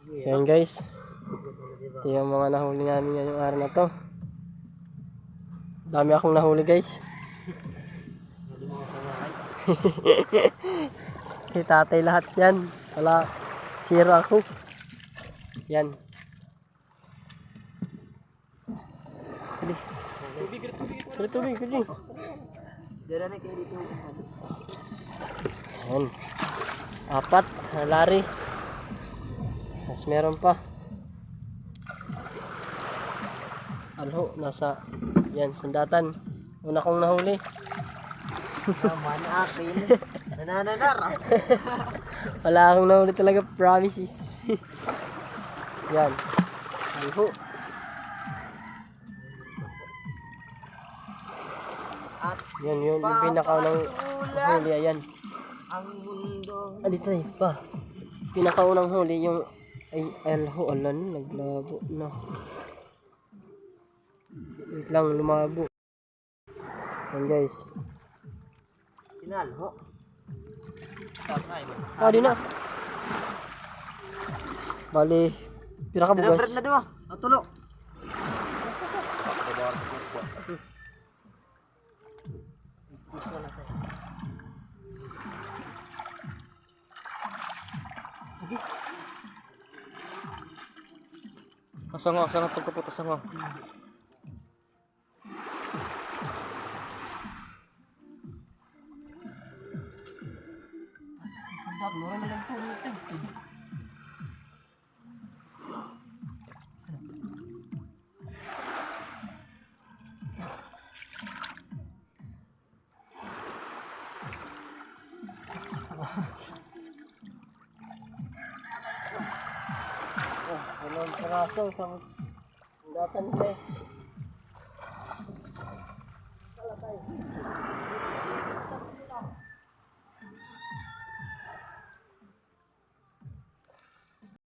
So yun guys, ito yung mga nahuli namin ngayong araw na to. Dami akong nahuli guys. Si tatay lahat yan. Wala, zero ako. Yan. Tubig. Yan. 4 na lari. Mas meron pa. Alho, nasa yan, sandatan. Una kong nahuli. Naman akin. Nanananar. Wala akong nahuli talaga, promises. Yan. Alho. At Yan yung pinakaunang huli. Ayan. ang mundo. Alitay pa. Pinakaunang huli yung ay alho. Alan, naglabo na. Wait lang, lumabo. Yan guys. Pinalho. Di na. Bali, pinakabugas. Pinabret na doon. Natulo. Sango pagkaputo sango. Sandap, mura na lang po dito. Dalawang piraso, tapos sandatan guys.